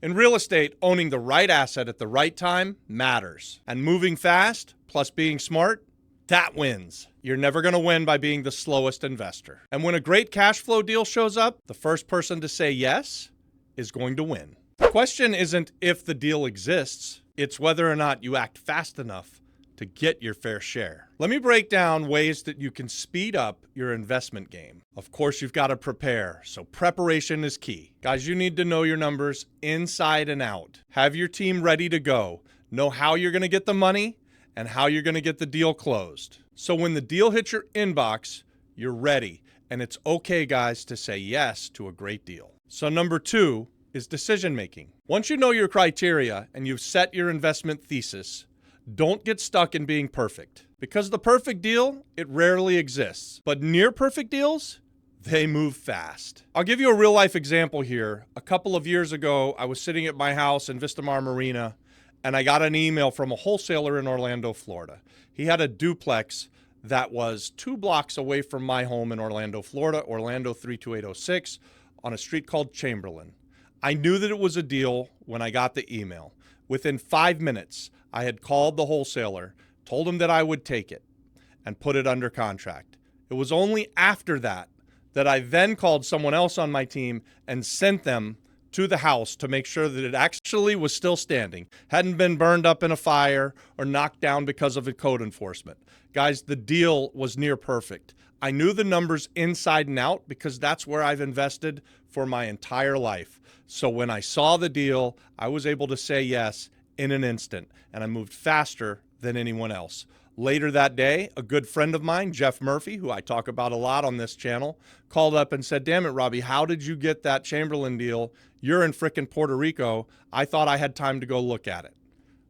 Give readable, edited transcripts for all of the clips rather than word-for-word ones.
In real estate, owning the right asset at the right time matters. And moving fast, plus being smart, that wins. You're never going to win by being the slowest investor. And when a great cash flow deal shows up, the first person to say yes is going to win. The question isn't if the deal exists, it's whether or not you act fast enough to get your fair share. Let me break down ways that you can speed up your investment game. Of course, you've got to prepare, so preparation is key. Guys, you need to know your numbers inside and out. Have your team ready to go. Know how you're going to get the money and how you're going to get the deal closed. So when the deal hits your inbox, you're ready. And it's okay, guys, to say yes to a great deal. So number 2 is decision making. Once you know your criteria and you've set your investment thesis, don't get stuck in being perfect. Because the perfect deal, it rarely exists. But near perfect deals, they move fast. I'll give you a real life example here. A couple of years ago, I was sitting at my house in Vistamar Marina, and I got an email from a wholesaler in Orlando, Florida. He had a duplex that was 2 blocks away from my home in Orlando, Florida, Orlando 32806, on a street called Chamberlain. I knew that it was a deal when I got the email. Within 5 minutes, I had called the wholesaler, told him that I would take it, and put it under contract. It was only after that I then called someone else on my team and sent them to the house to make sure that it actually was still standing, hadn't been burned up in a fire or knocked down because of a code enforcement. Guys, the deal was near perfect. I knew the numbers inside and out because that's where I've invested for my entire life. So when I saw the deal, I was able to say yes in an instant, and I moved faster than anyone else. Later that day, a good friend of mine, Jeff Murphy, who I talk about a lot on this channel, called up and said, "Damn it, Robbie, how did you get that Chamberlain deal? You're in frickin' Puerto Rico. I thought I had time to go look at it."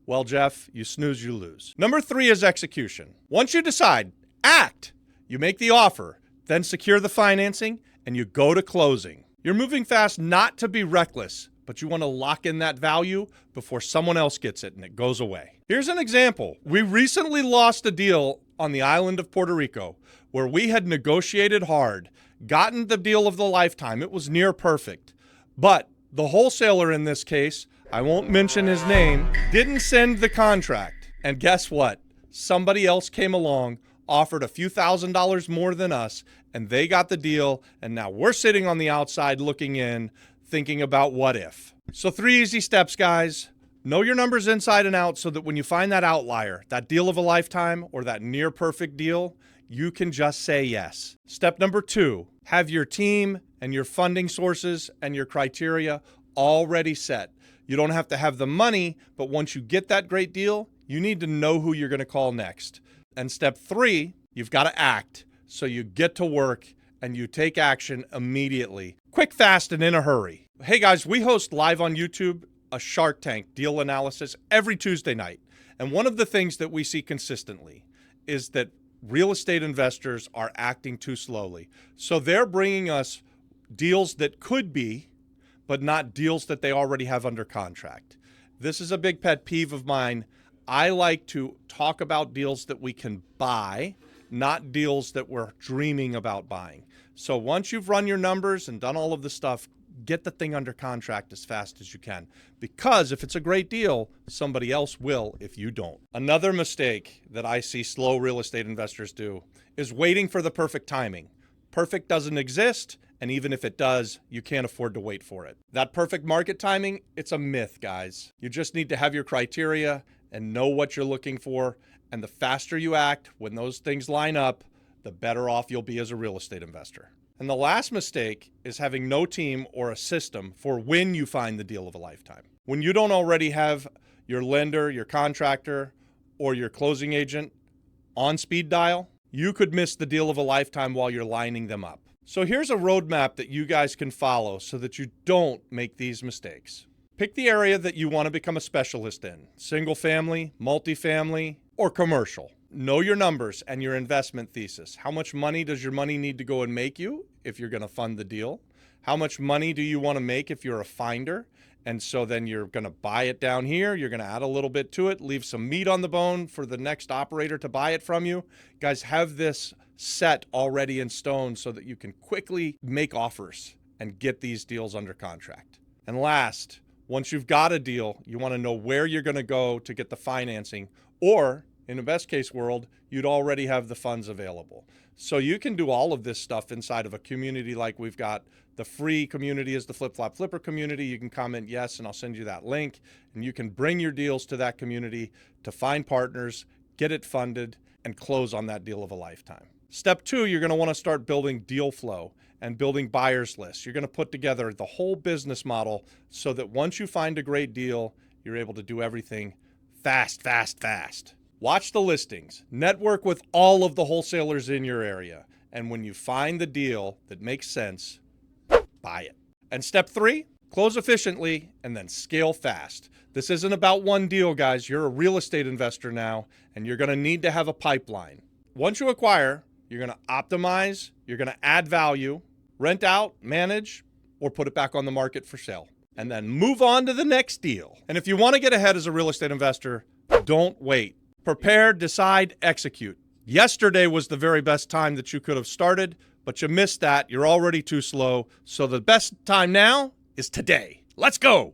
Well, Jeff, you snooze, you lose. Number 3 is execution. Once you decide, act. You make the offer, then secure the financing, and you go to closing. You're moving fast not to be reckless, but you want to lock in that value before someone else gets it and it goes away. Here's an example. We recently lost a deal on the island of Puerto Rico where we had negotiated hard, gotten the deal of the lifetime. It was near perfect. But the wholesaler in this case, I won't mention his name, didn't send the contract. And guess what? Somebody else came along, offered a few $1,000s more than us, and they got the deal, and now we're sitting on the outside looking in, thinking about what if. So 3 easy steps, guys. Know your numbers inside and out so that when you find that outlier, that deal of a lifetime, or that near perfect deal, you can just say yes. Step number 2, have your team and your funding sources and your criteria already set. You don't have to have the money, but once you get that great deal, you need to know who you're going to call next. And step 3, you've got to act. So you get to work and you take action immediately. Quick, fast, and in a hurry. Hey guys, we host live on YouTube a Shark Tank deal analysis every Tuesday night. And one of the things that we see consistently is that real estate investors are acting too slowly. So they're bringing us deals that could be, but not deals that they already have under contract. This is a big pet peeve of mine. I like to talk about deals that we can buy, not deals that we're dreaming about buying. So once you've run your numbers and done all of the stuff, get the thing under contract as fast as you can. Because if it's a great deal, somebody else will if you don't. Another mistake that I see slow real estate investors do is waiting for the perfect timing. Perfect doesn't exist, and even if it does, you can't afford to wait for it. That perfect market timing, it's a myth, guys. You just need to have your criteria and know what you're looking for. And the faster you act when those things line up, the better off you'll be as a real estate investor. And the last mistake is having no team or a system for when you find the deal of a lifetime. When you don't already have your lender, your contractor, or your closing agent on speed dial, you could miss the deal of a lifetime while you're lining them up. So here's a roadmap that you guys can follow so that you don't make these mistakes. Pick the area that you want to become a specialist in: single family, multifamily, or commercial. Know your numbers and your investment thesis. How much money does your money need to go and make you if you're going to fund the deal? How much money do you want to make if you're a finder? And so then you're going to buy it down here. You're going to add a little bit to it, leave some meat on the bone for the next operator to buy it from you. Guys, have this set already in stone so that you can quickly make offers and get these deals under contract. And last, Once you've got a deal, you want to know where you're going to go to get the financing, or in the best case world, you'd already have the funds available. So you can do all of this stuff inside of a community like we've got. The free community is the Flip Flop Flipper community. You can comment yes, and I'll send you that link. And you can bring your deals to that community to find partners, get it funded, and close on that deal of a lifetime. Step 2, you're going to want to start building deal flow and building buyers lists. You're going to put together the whole business model so that once you find a great deal, you're able to do everything fast, fast, fast. Watch the listings, network with all of the wholesalers in your area, and when you find the deal that makes sense, buy it. And step 3, close efficiently and then scale fast. This isn't about one deal, guys. You're a real estate investor now, and you're going to need to have a pipeline. Once you acquire, you're going to optimize, you're going to add value, rent out, manage, or put it back on the market for sale, and then move on to the next deal. And if you want to get ahead as a real estate investor, don't wait. Prepare, decide, execute. Yesterday was the very best time that you could have started, but you missed that. You're already too slow. So the best time now is today. Let's go.